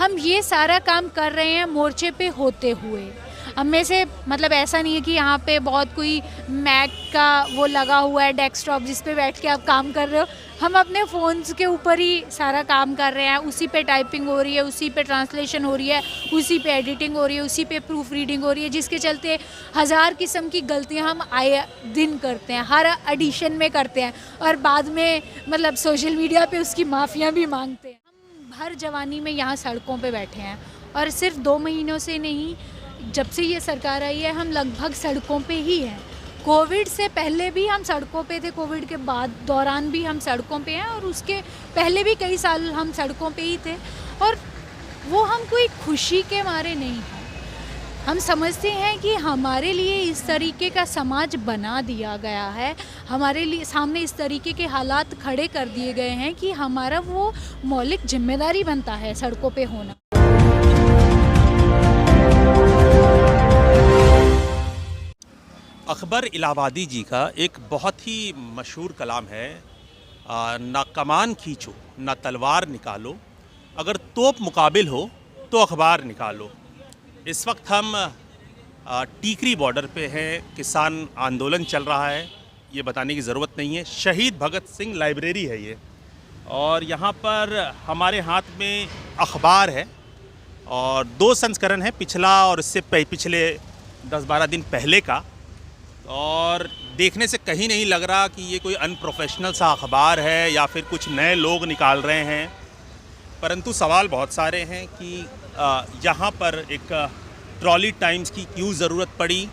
हम ये सारा काम कर रहे हैं मोर्चे पे होते हुए। हम में से मतलब ऐसा नहीं है कि यहाँ पे बहुत कोई मैक का वो लगा हुआ है डेस्कटॉप जिस पे बैठ के आप काम कर रहे हो। हम अपने फ़ोन्स के ऊपर ही सारा काम कर रहे हैं, उसी पे टाइपिंग हो रही है, उसी पे ट्रांसलेशन हो रही है, उसी पे एडिटिंग हो रही है, उसी पे प्रूफ रीडिंग हो रही है, जिसके चलते हज़ार किस्म की गलतियाँ हम आए दिन करते हैं, हर एडिशन में करते हैं और बाद में मतलब सोशल मीडिया पे उसकी माफ़ियाँ भी मांगते हैं। हम भर जवानी में यहाँ सड़कों पे बैठे हैं और सिर्फ 2 महीनों से नहीं, जब से ये सरकार आई है हम लगभग सड़कों पे ही हैं। कोविड से पहले भी हम सड़कों पे थे, कोविड के बाद दौरान भी हम सड़कों पे हैं और उसके पहले भी कई साल हम सड़कों पे ही थे। और वो हम कोई खुशी के मारे नहीं हैं, हम समझते हैं कि हमारे लिए इस तरीके का समाज बना दिया गया है, हमारे लिए सामने इस तरीके के हालात खड़े कर दिए गए हैं कि हमारा वो मौलिक जिम्मेदारी बनता है सड़कों पे होना। अकबर इलाहाबादी जी का एक बहुत ही मशहूर कलाम है, ना कमान खींचो ना तलवार निकालो, अगर तोप मुकाबिल हो तो अखबार निकालो। इस वक्त हम टीकरी बॉर्डर पे हैं, किसान आंदोलन चल रहा है, ये बताने की ज़रूरत नहीं है। शहीद भगत सिंह लाइब्रेरी है ये, और यहाँ पर हमारे हाथ में अखबार है और 2 संस्करण हैं, पिछला और इससे पिछले 10-12 दिन पहले का। और देखने से कहीं नहीं लग रहा कि ये कोई अनप्रोफेशनल सा अखबार है या फिर कुछ नए लोग निकाल रहे हैं, परंतु सवाल बहुत सारे हैं कि यहाँ पर एक ट्रॉली टाइम्स की क्यों ज़रूरत पड़ी,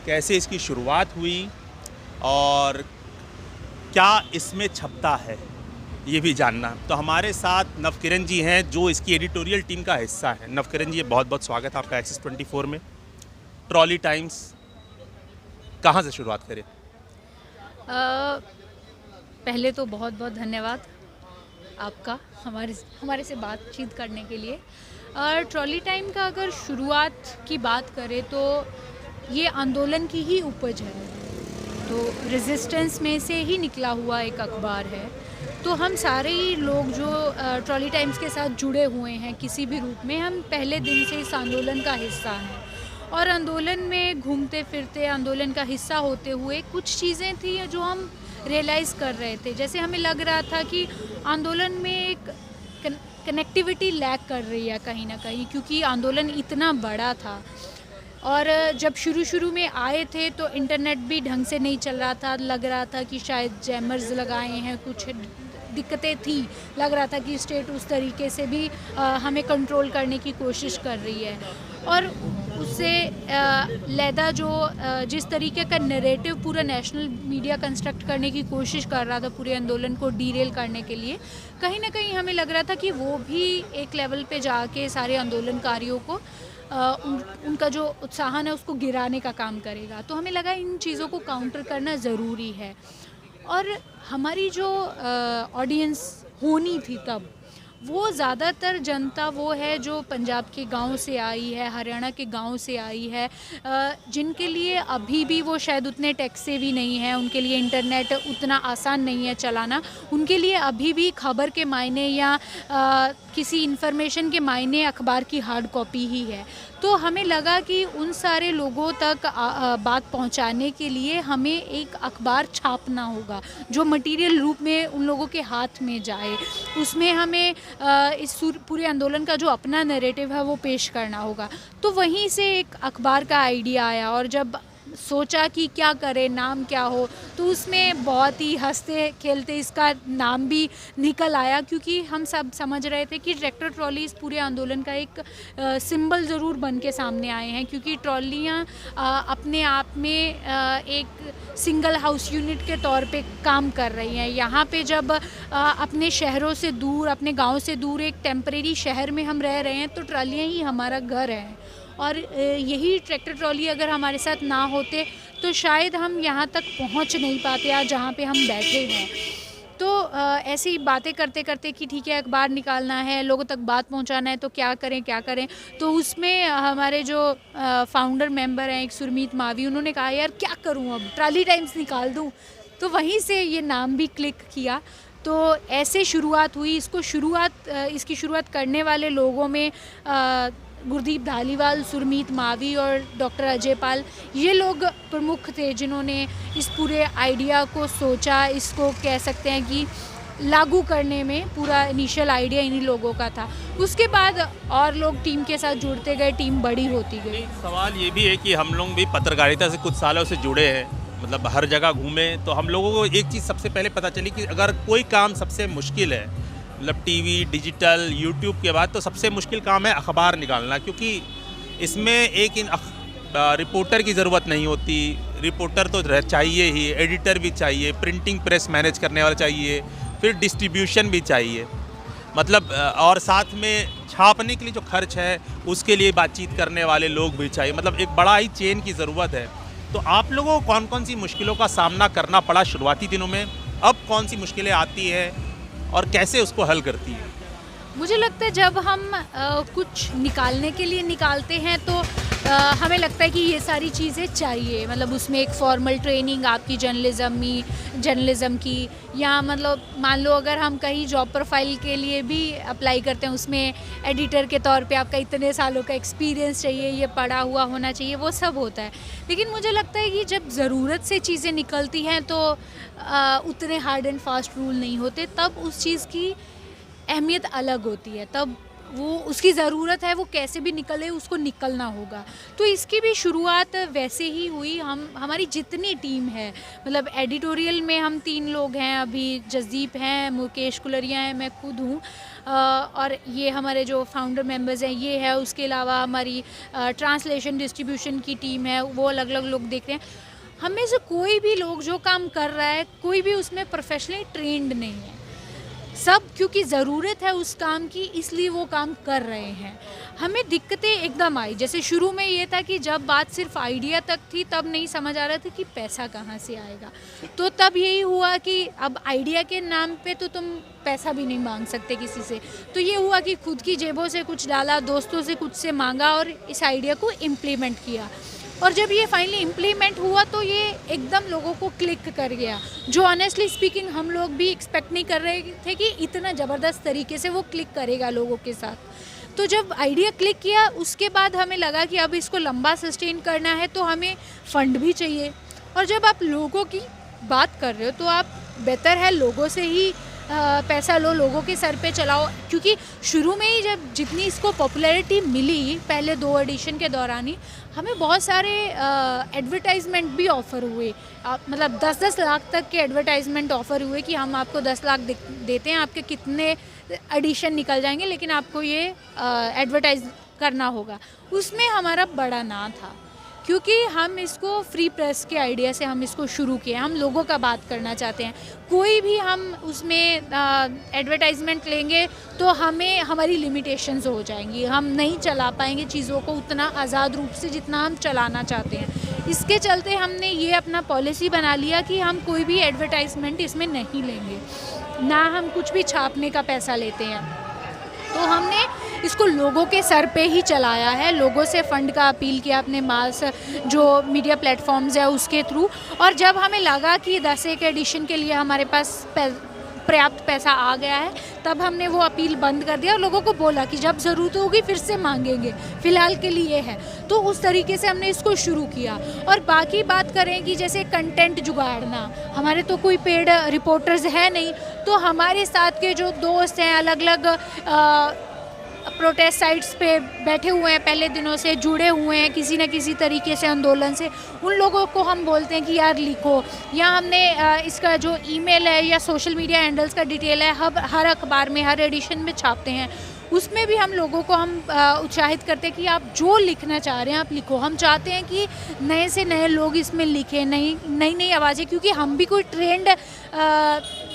कैसे इसकी शुरुआत हुई और क्या इसमें छपता है, ये भी जानना। तो हमारे साथ नवकिरण जी हैं जो इसकी एडिटोरियल टीम का हिस्सा है। नवकिरण जी, बहुत बहुत स्वागत है आपका एक्सिस 24 में। ट्रॉली टाइम्स कहाँ से शुरुआत करें? पहले तो बहुत बहुत धन्यवाद आपका हमारे से बातचीत करने के लिए। ट्रॉली टाइम का अगर शुरुआत की बात करें तो ये आंदोलन की ही उपज है, तो रेजिस्टेंस में से ही निकला हुआ एक अखबार है। तो हम सारे ही लोग जो ट्रॉली टाइम्स के साथ जुड़े हुए हैं किसी भी रूप में, हम पहले दिन से इस आंदोलन का हिस्सा हैं और आंदोलन में घूमते फिरते आंदोलन का हिस्सा होते हुए कुछ चीज़ें थी जो हम रियलाइज़ कर रहे थे। जैसे हमें लग रहा था कि आंदोलन में एक कनेक्टिविटी लैक कर रही है कहीं ना कहीं, क्योंकि आंदोलन इतना बड़ा था और जब शुरू में आए थे तो इंटरनेट भी ढंग से नहीं चल रहा था, लग रहा था कि शायद जैमर्स लगाए हैं, कुछ दिक्कतें थी, लग रहा था कि स्टेट उस तरीके से भी हमें कंट्रोल करने की कोशिश कर रही है। और उससे लैदा जो जिस तरीके का नैरेटिव पूरा नेशनल मीडिया कंस्ट्रक्ट करने की कोशिश कर रहा था पूरे आंदोलन को डीरेल करने के लिए, कहीं ना कहीं हमें लग रहा था कि वो भी एक लेवल पे जाके सारे आंदोलनकारियों को उनका जो उत्साहन है उसको गिराने का काम करेगा। तो हमें लगा इन चीज़ों को काउंटर करना ज़रूरी है। और हमारी जो ऑडियंस होनी थी तब, वो ज़्यादातर जनता वो है जो पंजाब के गांव से आई है, हरियाणा के गांव से आई है, जिनके लिए अभी भी वो शायद उतने टेक सेवी नहीं है, उनके लिए इंटरनेट उतना आसान नहीं है चलाना, उनके लिए अभी भी खबर के मायने या किसी इन्फॉर्मेशन के मायने अखबार की हार्ड कॉपी ही है। तो हमें लगा कि उन सारे लोगों तक बात पहुंचाने के लिए हमें एक अखबार छापना होगा जो मटेरियल रूप में उन लोगों के हाथ में जाए। उसमें हमें इस पूरे आंदोलन का जो अपना नैरेटिव है वो पेश करना होगा। तो वहीं से एक अखबार का आइडिया आया और जब सोचा कि क्या करें, नाम क्या हो, तो उसमें बहुत ही हंसते खेलते इसका नाम भी निकल आया, क्योंकि हम सब समझ रहे थे कि ट्रैक्टर ट्रॉली इस पूरे आंदोलन का एक सिंबल ज़रूर बन के सामने आए हैं, क्योंकि ट्रॉलियाँ अपने आप में एक सिंगल हाउस यूनिट के तौर पे काम कर रही हैं। यहाँ पे जब अपने शहरों से दूर, अपने गाँव से दूर एक टेम्परेरी शहर में हम रह रहे हैं, तो ट्रॉलियाँ ही हमारा घर है। और यही ट्रैक्टर ट्रॉली अगर हमारे साथ ना होते तो शायद हम यहाँ तक पहुँच नहीं पाते आज जहाँ पे हम बैठे हैं। तो ऐसी बातें करते करते कि ठीक है अखबार निकालना है, लोगों तक बात पहुँचाना है, तो क्या करें। तो उसमें हमारे जो फाउंडर मेंबर हैं एक सुरमीत मावी, उन्होंने कहा यार क्या करूँ, अब ट्रॉली टाइम्स निकाल दूँ। तो वहीं से ये नाम भी क्लिक किया। तो ऐसे शुरुआत हुई। इसकी शुरुआत करने वाले लोगों में गुरदीप धालीवाल, सुरमीत मावी और डॉक्टर अजय पाल, ये लोग प्रमुख थे जिन्होंने इस पूरे आइडिया को सोचा। इसको कह सकते हैं कि लागू करने में पूरा इनिशियल आइडिया इन्हीं लोगों का था। उसके बाद और लोग टीम के साथ जुड़ते गए, टीम बड़ी होती गई। सवाल ये भी है कि हम लोग भी पत्रकारिता से कुछ सालों से जुड़े हैं, मतलब हर जगह घूमे, तो हम लोगों को एक चीज़ सबसे पहले पता चली कि अगर कोई काम सबसे मुश्किल है, मतलब टीवी, डिजिटल, यूट्यूब के बाद तो सबसे मुश्किल काम है अखबार निकालना, क्योंकि इसमें एक रिपोर्टर की ज़रूरत नहीं होती। रिपोर्टर तो चाहिए ही, एडिटर भी चाहिए, प्रिंटिंग प्रेस मैनेज करने वाला चाहिए, फिर डिस्ट्रीब्यूशन भी चाहिए, मतलब और साथ में छापने के लिए जो खर्च है उसके लिए बातचीत करने वाले लोग भी चाहिए, मतलब एक बड़ा ही चेन की ज़रूरत है। तो आप लोगों को कौन कौन सी मुश्किलों का सामना करना पड़ा शुरुआती दिनों में, अब कौन सी मुश्किलें आती है और कैसे उसको हल करती है? मुझे लगता है जब हम कुछ निकालने के लिए निकालते हैं तो हमें लगता है कि ये सारी चीज़ें चाहिए, मतलब उसमें एक फॉर्मल ट्रेनिंग आपकी जर्नलिज़म की, या मतलब मान लो अगर हम कहीं जॉब प्रोफाइल के लिए भी अप्लाई करते हैं, उसमें एडिटर के तौर पे आपका इतने सालों का एक्सपीरियंस चाहिए, ये पढ़ा हुआ होना चाहिए, वो सब होता है। लेकिन मुझे लगता है कि जब ज़रूरत से चीज़ें निकलती हैं तो उतने हार्ड एंड फास्ट रूल नहीं होते, तब उस चीज़ की अहमियत अलग होती है। तब वो उसकी ज़रूरत है, वो कैसे भी निकले उसको निकलना होगा। तो इसकी भी शुरुआत वैसे ही हुई। हमारी जितनी टीम है, मतलब एडिटोरियल में हम 3 लोग हैं अभी, जसदीप हैं, मुकेश कुलरिया हैं, मैं खुद हूँ, और ये हमारे जो फाउंडर मेंबर्स हैं ये है। उसके अलावा हमारी ट्रांसलेशन डिस्ट्रीब्यूशन की टीम है, वो अलग अलग लोग देख रहे हैं। हम में से कोई भी लोग जो काम कर रहा है, कोई भी उसमें प्रोफेशनली ट्रेंड नहीं है, सब क्योंकि ज़रूरत है उस काम की, इसलिए वो काम कर रहे हैं। हमें दिक्कतें एकदम आई, जैसे शुरू में ये था कि जब बात सिर्फ आइडिया तक थी तब नहीं समझ आ रहा था कि पैसा कहाँ से आएगा। तो तब यही हुआ कि अब आइडिया के नाम पे तो तुम पैसा भी नहीं मांग सकते किसी से, तो ये हुआ कि खुद की जेबों से कुछ डाला, दोस्तों से कुछ से मांगा और इस आइडिया को इम्प्लीमेंट किया। और जब ये फाइनली इम्प्लीमेंट हुआ तो ये एकदम लोगों को क्लिक कर गया, जो ऑनेस्टली स्पीकिंग हम लोग भी एक्सपेक्ट नहीं कर रहे थे कि इतना ज़बरदस्त तरीके से वो क्लिक करेगा लोगों के साथ। तो जब आइडिया क्लिक किया उसके बाद हमें लगा कि अब इसको लंबा सस्टेन करना है तो हमें फ़ंड भी चाहिए। और जब आप लोगों की बात कर रहे हो तो आप बेहतर है लोगों से ही पैसा लो, लोगों के सर पे चलाओ, क्योंकि शुरू में ही जब जितनी इसको पॉपुलैरिटी मिली पहले 2 एडिशन के दौरान ही, हमें बहुत सारे एडवर्टाइजमेंट भी ऑफ़र हुए, मतलब 10-10 लाख तक के एडवर्टाइजमेंट ऑफ़र हुए कि हम आपको 10 लाख देते हैं, आपके कितने एडिशन निकल जाएंगे, लेकिन आपको ये एडवर्टाइज करना होगा। उसमें हमारा बड़ा ना था, क्योंकि हम इसको फ्री प्रेस के आइडिया से हम इसको शुरू किए। हम लोगों का बात करना चाहते हैं, कोई भी हम उसमें एडवर्टाइजमेंट लेंगे तो हमें हमारी लिमिटेशंस हो जाएंगी, हम नहीं चला पाएंगे चीज़ों को उतना आज़ाद रूप से जितना हम चलाना चाहते हैं। इसके चलते हमने ये अपना पॉलिसी बना लिया कि हम कोई भी एडवर्टाइजमेंट इसमें नहीं लेंगे, ना हम कुछ भी छापने का पैसा लेते हैं। तो हमने इसको लोगों के सर पे ही चलाया है, लोगों से फ़ंड का अपील किया अपने मास जो मीडिया प्लेटफॉर्म्स है उसके थ्रू। और जब हमें लगा कि 10 एडिशन के लिए हमारे पास पर्याप्त पैसा आ गया है, तब हमने वो अपील बंद कर दिया और लोगों को बोला कि जब ज़रूरत होगी फिर से मांगेंगे, फ़िलहाल के लिए है। तो उस तरीके से हमने इसको शुरू किया। और बाकी बात करें कि जैसे कंटेंट जुगाड़ना, हमारे तो कोई पेड रिपोर्टर्स है नहीं, तो हमारे साथ के जो दोस्त हैं अलग अलग प्रोटेस्ट साइट्स पे बैठे हुए हैं, पहले दिनों से जुड़े हुए हैं किसी न किसी तरीके से आंदोलन से, उन लोगों को हम बोलते हैं कि यार लिखो, या हमने इसका जो ईमेल है या सोशल मीडिया हैंडल्स का डिटेल है हर अखबार में हर एडिशन में छापते हैं, उसमें भी हम लोगों को हम उत्साहित करते हैं कि आप जो लिखना चाह रहे हैं आप लिखो। हम चाहते हैं कि नए से नए लोग इसमें लिखें, नई आवाज़ें, क्योंकि हम भी कोई ट्रेंड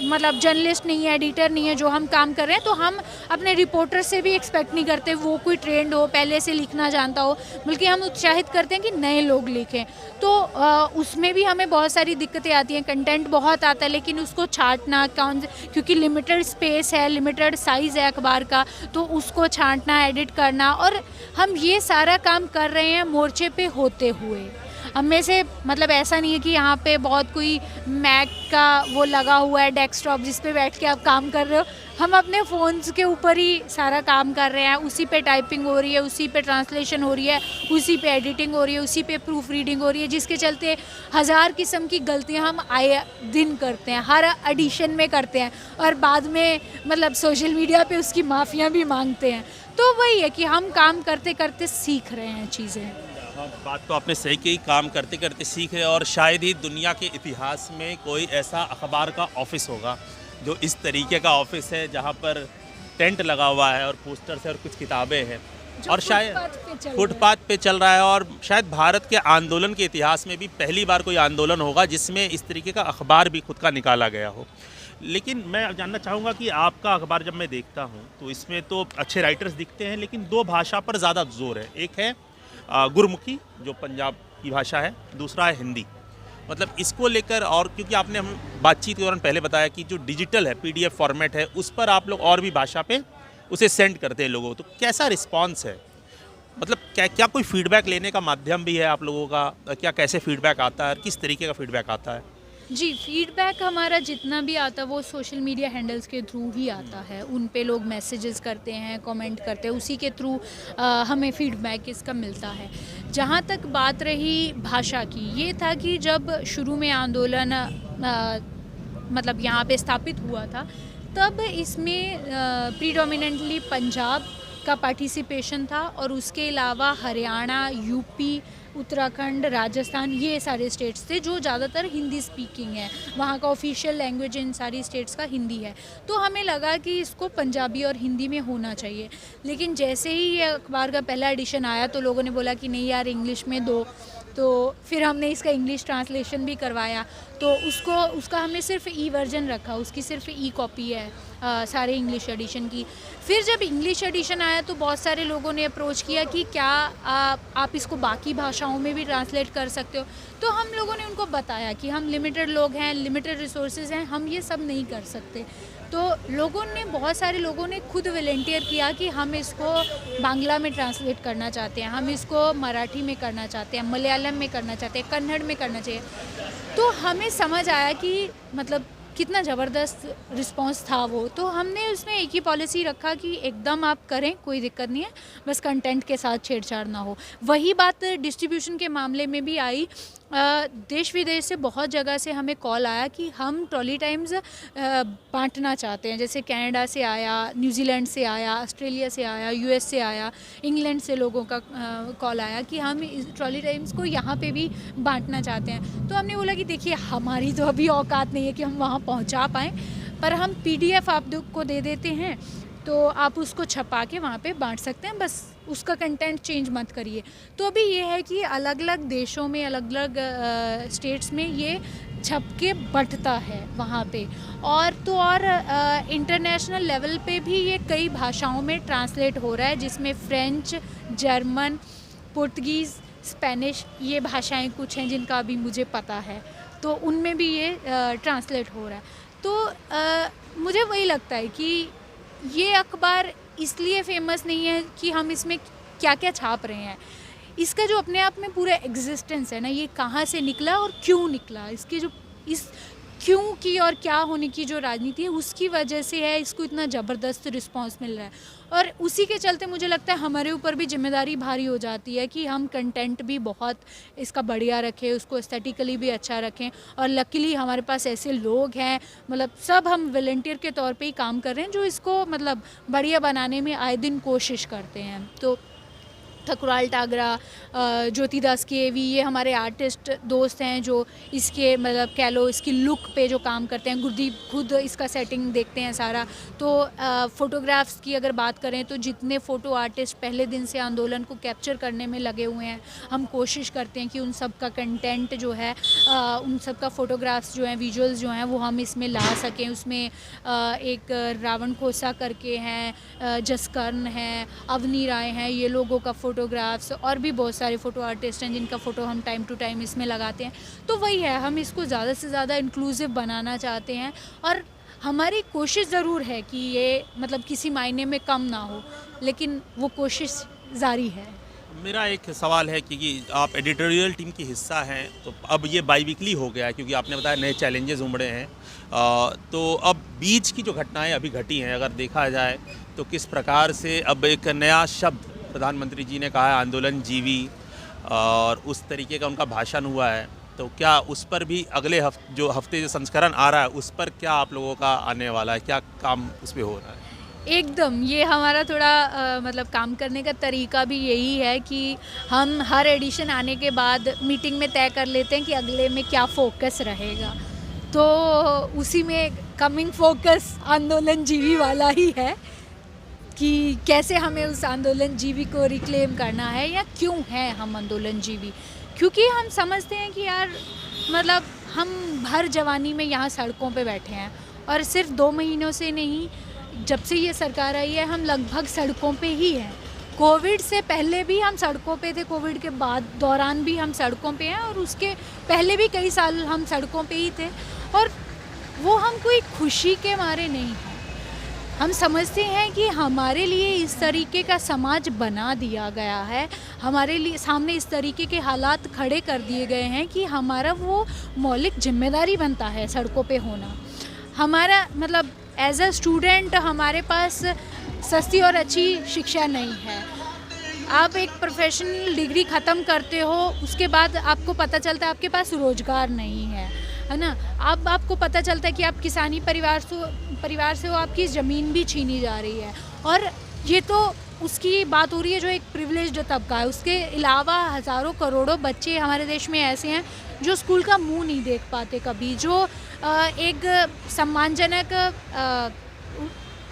मतलब जर्नलिस्ट नहीं है, एडिटर नहीं है जो हम काम कर रहे हैं, तो हम अपने रिपोर्टर से भी एक्सपेक्ट नहीं करते वो कोई ट्रेंड हो, पहले से लिखना जानता हो, बल्कि हम उत्साहित करते हैं कि नए लोग लिखें। तो उसमें भी हमें बहुत सारी दिक्कतें आती हैं, कंटेंट बहुत आता है लेकिन उसको छांटना क्योंकि लिमिटेड स्पेस है, लिमिटेड साइज़ है अखबार का, तो उसको छांटना, एडिट करना, और हम ये सारा काम कर रहे हैं मोर्चे पे होते हुए। हम में से मतलब ऐसा नहीं है कि यहाँ पे बहुत कोई मैक का वो लगा हुआ है डेस्कटॉप जिस पे बैठ के आप काम कर रहे हो। हम अपने फ़ोन्स के ऊपर ही सारा काम कर रहे हैं, उसी पे टाइपिंग हो रही है, उसी पे ट्रांसलेशन हो रही है, उसी पे एडिटिंग हो रही है, उसी पे प्रूफ रीडिंग हो रही है, जिसके चलते हज़ार किस्म की गलतियाँ हम आए दिन करते हैं, हर एडिशन में करते हैं और बाद में मतलब सोशल मीडिया पे उसकी माफ़ियाँ भी मांगते हैं। तो वही है कि हम काम करते करते सीख रहे हैं चीज़ें। हाँ, बात तो आपने सही कही, काम करते करते सीख रहे, और शायद ही दुनिया के इतिहास में कोई ऐसा अखबार का ऑफिस होगा जो इस तरीके का ऑफिस है, जहाँ पर टेंट लगा हुआ है और पोस्टर्स है और कुछ किताबें हैं, और शायद फुटपाथ पे चल रहा है। और शायद भारत के आंदोलन के इतिहास में भी पहली बार कोई आंदोलन होगा जिसमें इस तरीके का अखबार भी खुद का निकाला गया हो। लेकिन मैं जानना चाहूँगा कि आपका अखबार जब मैं देखता हूँ तो इसमें तो अच्छे राइटर्स दिखते हैं, लेकिन दो भाषा पर ज़्यादा जोर है। एक है गुरमुखी जो पंजाब की भाषा है, दूसरा है हिंदी। मतलब इसको लेकर, और क्योंकि आपने हम बातचीत के दौरान पहले बताया कि जो डिजिटल है पीडीएफ फॉर्मेट है उस पर आप लोग और भी भाषा पे उसे सेंड करते हैं लोगों को, तो कैसा रिस्पांस है? मतलब क्या कोई फीडबैक लेने का माध्यम भी है आप लोगों का? क्या कैसे फीडबैक आता है, किस तरीके का फीडबैक आता है? जी, फीडबैक हमारा जितना भी आता है वो सोशल मीडिया हैंडल्स के थ्रू ही आता है। उन पे लोग मैसेजेस करते हैं, कमेंट करते हैं, उसी के थ्रू हमें फीडबैक इसका मिलता है। जहाँ तक बात रही भाषा की, ये था कि जब शुरू में आंदोलन मतलब यहाँ पे स्थापित हुआ था, तब इसमें प्रीडोमिनेंटली पंजाब का पार्टिसिपेशन था और उसके अलावा हरियाणा, यूपी, उत्तराखंड, राजस्थान, ये सारे स्टेट्स थे जो ज़्यादातर हिंदी स्पीकिंग है। वहाँ का ऑफिशियल लैंग्वेज इन सारी स्टेट्स का हिंदी है। तो हमें लगा कि इसको पंजाबी और हिंदी में होना चाहिए। लेकिन जैसे ही ये अखबार का पहला एडिशन आया तो लोगों ने बोला कि नहीं यार, इंग्लिश में दो। तो फिर हमने इसका इंग्लिश ट्रांसलेशन भी करवाया। तो उसका हमने सिर्फ ई वर्जन रखा, उसकी सिर्फ ई कॉपी है सारे इंग्लिश एडिशन की। फिर जब इंग्लिश एडिशन आया तो बहुत सारे लोगों ने अप्रोच किया कि क्या आप इसको बाकी भाषाओं में भी ट्रांसलेट कर सकते हो। तो हम लोगों ने उनको बताया कि हम लिमिटेड लोग हैं, लिमिटेड रिसोर्सेज हैं, हम ये सब नहीं कर सकते। तो बहुत सारे लोगों ने खुद वॉलंटियर किया कि हम इसको बांग्ला में ट्रांसलेट करना चाहते हैं, हम इसको मराठी में करना चाहते हैं, मलयालम में करना चाहते हैं, कन्नड़ में करना चाहिए। तो हमें समझ आया कि मतलब कितना ज़बरदस्त रिस्पांस था वो। तो हमने उसमें एक ही पॉलिसी रखा कि एकदम आप करें, कोई दिक्कत नहीं है, बस कंटेंट के साथ छेड़छाड़ ना हो। वही बात डिस्ट्रीब्यूशन के मामले में भी आई। देश विदेश से बहुत जगह से हमें कॉल आया कि हम ट्रॉली टाइम्स बांटना चाहते हैं। जैसे कनाडा से आया, न्यूजीलैंड से आया, ऑस्ट्रेलिया से आया, यूएस से आया, इंग्लैंड से लोगों का कॉल आया कि हम इस ट्रॉली टाइम्स को यहाँ पे भी बांटना चाहते हैं। तो हमने बोला कि देखिए, हमारी तो अभी औकात नहीं है कि हम वहाँ पहुँचा पाएँ, पर हम पीडीएफ आपको दे देते हैं, तो आप उसको छपा के वहाँ पे बांट सकते हैं, बस उसका कंटेंट चेंज मत करिए। तो अभी ये है कि अलग अलग देशों में, अलग अलग स्टेट्स में ये छप के बंटता है वहाँ पे। और इंटरनेशनल लेवल पे भी ये कई भाषाओं में ट्रांसलेट हो रहा है, जिसमें फ्रेंच, जर्मन, पुर्तगीज़, स्पेनिश, ये भाषाएं कुछ हैं जिनका अभी मुझे पता है। तो उनमें भी ये ट्रांसलेट हो रहा है। तो मुझे वही लगता है कि ये अखबार इसलिए फेमस नहीं है कि हम इसमें क्या क्या छाप रहे हैं। इसका जो अपने आप में पूरा एग्जिस्टेंस है ना, ये कहाँ से निकला और क्यों निकला, इसके जो इस क्यों की और क्या होने की जो राजनीति है, उसकी वजह से है इसको इतना ज़बरदस्त रिस्पांस मिल रहा है। और उसी के चलते मुझे लगता है हमारे ऊपर भी जिम्मेदारी भारी हो जाती है कि हम कंटेंट भी बहुत इसका बढ़िया रखें, उसको एस्थेटिकली भी अच्छा रखें। और लकीली हमारे पास ऐसे लोग हैं, मतलब सब हम वॉलंटियर के तौर पे ही काम कर रहे हैं, जो इसको मतलब बढ़िया बनाने में आए दिन कोशिश करते हैं। तो ठकुराल टागरा, ज्योति दास केवी, ये हमारे आर्टिस्ट दोस्त हैं जो इसके मतलब कह लो इसकी लुक पे जो काम करते हैं। गुरदीप खुद इसका सेटिंग देखते हैं सारा। तो फ़ोटोग्राफ्स की अगर बात करें तो जितने फ़ोटो आर्टिस्ट पहले दिन से आंदोलन को कैप्चर करने में लगे हुए हैं, हम कोशिश करते हैं कि उन सब का कंटेंट जो है, उन सब का फ़ोटोग्राफ्स जो हैं, विजुअल्स जो हैं, वो हम इसमें ला सकें। उसमें एक रावण खोसा करके हैं, जसकर्ण हैं, अवनी राय हैं, ये लोगों का फ़ोटोग्राफ्स, और भी बहुत सारे फ़ोटो आर्टिस्ट हैं जिनका फ़ोटो हम टाइम टू टाइम इसमें लगाते हैं। तो वही है, हम इसको ज़्यादा से ज़्यादा इंक्लूसिव बनाना चाहते हैं। और हमारी कोशिश ज़रूर है कि ये मतलब किसी मायने में कम ना हो, लेकिन वो कोशिश जारी है। मेरा एक सवाल है कि आप एडिटोरियल टीम की हिस्सा हैं, तो अब ये बाई वीकली हो गया है क्योंकि आपने बताया नए चैलेंजेस उमड़े हैं। तो अब बीच की जो घटनाएं अभी घटी हैं, अगर देखा जाए तो किस प्रकार से अब एक नया शब्द प्रधानमंत्री जी ने कहा है आंदोलन जीवी, और उस तरीके का उनका भाषण हुआ है, तो क्या उस पर भी अगले जो संस्करण आ रहा है उस पर क्या आप लोगों का आने वाला है, क्या काम उस पर हो रहा है? एकदम, ये हमारा थोड़ा मतलब काम करने का तरीका भी यही है कि हम हर एडिशन आने के बाद मीटिंग में तय कर लेते हैं कि अगले में क्या फोकस रहेगा। तो उसी में कमिंग फोकस आंदोलन जीवी वाला ही है कि कैसे हमें उस आंदोलन जीवी को रिक्लेम करना है, या क्यों है हम आंदोलन जीवी। क्योंकि हम समझते हैं कि यार मतलब हम भर जवानी में यहाँ सड़कों पे बैठे हैं, और सिर्फ 2 महीनों से नहीं, जब से ये सरकार आई है हम लगभग सड़कों पे ही हैं। कोविड से पहले भी हम सड़कों पे थे, कोविड के बाद दौरान भी हम सड़कों पे हैं, और उसके पहले भी कई साल हम सड़कों पे ही थे। और वो हम कोई खुशी के मारे नहीं हैं, हम समझते हैं कि हमारे लिए इस तरीके का समाज बना दिया गया है, हमारे लिए सामने इस तरीके के हालात खड़े कर दिए गए हैं कि हमारा वो मौलिक जिम्मेदारी बनता है सड़कों पे होना। हमारा मतलब एज अ स्टूडेंट हमारे पास सस्ती और अच्छी शिक्षा नहीं है। आप एक प्रोफेशनल डिग्री ख़त्म करते हो, उसके बाद आपको पता चलता है आपके पास रोज़गार नहीं है ना। अब आपको पता चलता है कि आप किसानी परिवार से हो, आपकी ज़मीन भी छीनी जा रही है। और ये तो उसकी बात हो रही है जो एक प्रिविलेज्ड तबका है। उसके अलावा हज़ारों करोड़ों बच्चे हमारे देश में ऐसे हैं जो स्कूल का मुंह नहीं देख पाते कभी, जो एक सम्मानजनक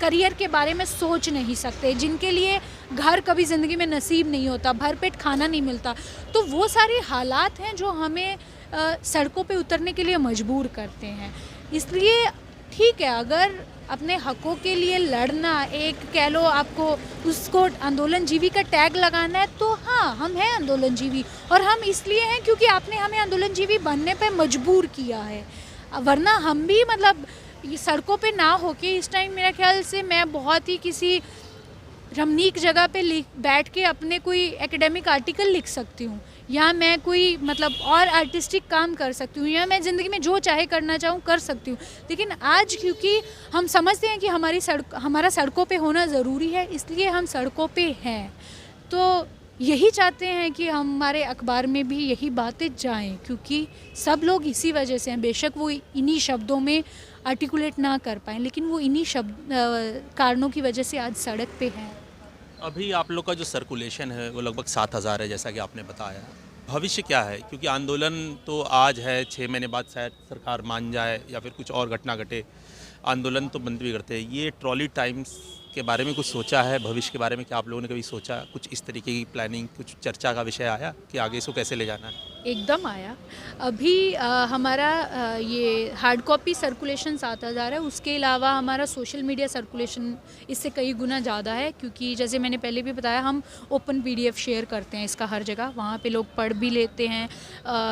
करियर के बारे में सोच नहीं सकते, जिनके लिए घर कभी ज़िंदगी में नसीब नहीं होता, भरपेट खाना नहीं मिलता। तो वो सारे हालात हैं जो हमें सड़कों पे उतरने के लिए मजबूर करते हैं। इसलिए ठीक है, अगर अपने हकों के लिए लड़ना, एक कह लो आपको उसको आंदोलन जीवी का टैग लगाना है, तो हाँ हम हैं आंदोलन जीवी। और हम इसलिए हैं क्योंकि आपने हमें आंदोलन जीवी बनने पे मजबूर किया है, वरना हम भी मतलब ये सड़कों पे ना होके इस टाइम मेरा ख्याल से मैं बहुत ही किसी रमणीक जगह पे बैठ के अपने कोई एकेडमिक आर्टिकल लिख सकती हूँ, या मैं कोई मतलब और आर्टिस्टिक काम कर सकती हूँ, या मैं ज़िंदगी में जो चाहे करना चाहूँ कर सकती हूँ। लेकिन आज क्योंकि हम समझते हैं कि हमारा सड़कों पे होना ज़रूरी है, इसलिए हम सड़कों पे हैं। तो यही चाहते हैं कि हमारे अखबार में भी यही बातें जाएं, क्योंकि सब लोग इसी वजह से हैं। बेशक वो इन्हीं शब्दों में आर्टिकुलेट ना कर पाएँ, लेकिन वो इन्हीं कारणों की वजह से आज सड़क पे हैं। अभी आप लोग का जो सर्कुलेशन है वो लगभग 7,000 है, जैसा कि आपने बताया। भविष्य क्या है, क्योंकि आंदोलन तो आज है, 6 महीने बाद शायद सरकार मान जाए या फिर कुछ और घटना घटे, आंदोलन तो बंद भी करते हैं। ये ट्रॉली टाइम्स के बारे में कुछ सोचा है, भविष्य के बारे में क्या आप लोगों ने कभी सोचा, कुछ इस तरीके की प्लानिंग, कुछ चर्चा का विषय आया कि आगे इसको कैसे ले जाना है? एकदम आया। अभी हमारा ये हार्ड कॉपी सर्कुलेशन 7,000 है, उसके अलावा हमारा सोशल मीडिया सर्कुलेशन इससे कई गुना ज़्यादा है, क्योंकि जैसे मैंने पहले भी बताया हम ओपन PDF शेयर करते हैं इसका हर जगह, वहाँ पे लोग पढ़ भी लेते हैं।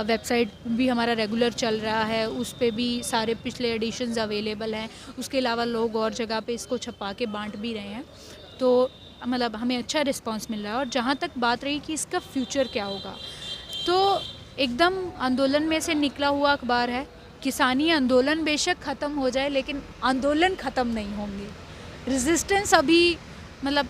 वेबसाइट भी हमारा रेगुलर चल रहा है, उस पर भी सारे पिछले एडिशंस अवेलेबल हैं। उसके अलावा लोग और जगह पे इसको छपा के बांट भी रहे हैं, तो मतलब हमें अच्छा रिस्पॉन्स मिल रहा है। और जहाँ तक बात रही कि इसका फ्यूचर क्या होगा, तो एकदम आंदोलन में से निकला हुआ अखबार है। किसानी आंदोलन बेशक ख़त्म हो जाए, लेकिन आंदोलन ख़त्म नहीं होंगे। रेजिस्टेंस अभी मतलब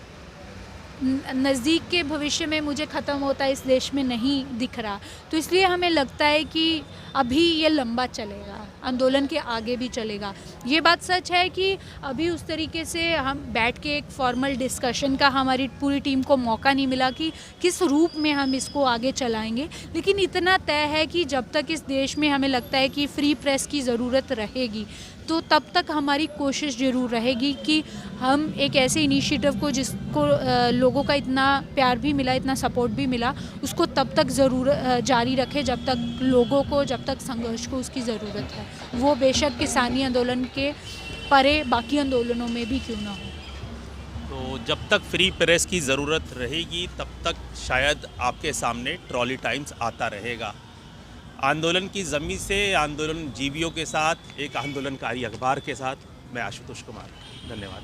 नज़दीक के भविष्य में मुझे ख़त्म होता इस देश में नहीं दिख रहा। तो इसलिए हमें लगता है कि अभी ये लंबा चलेगा, आंदोलन के आगे भी चलेगा। ये बात सच है कि अभी उस तरीके से हम बैठ के एक फॉर्मल डिस्कशन का हमारी पूरी टीम को मौका नहीं मिला कि किस रूप में हम इसको आगे चलाएंगे। लेकिन इतना तय है कि जब तक इस देश में हमें लगता है कि फ्री प्रेस की ज़रूरत रहेगी, तो तब तक हमारी कोशिश ज़रूर रहेगी कि हम एक ऐसे इनिशिएटिव को जिसको लोगों का इतना प्यार भी मिला, इतना सपोर्ट भी मिला, उसको तब तक ज़रूर जारी रखें जब तक लोगों को, जब तक संघर्ष को उसकी ज़रूरत है। वो बेशक किसानी आंदोलन के परे बाकी आंदोलनों में भी क्यों ना हो। तो जब तक फ्री प्रेस की ज़रूरत रहेगी तब तक शायद आपके सामने ट्रॉली टाइम्स आता रहेगा। आंदोलन की ज़मीन से आंदोलन जीवियों के साथ, एक आंदोलनकारी अखबार के साथ, मैं आशुतोष कुमार, धन्यवाद।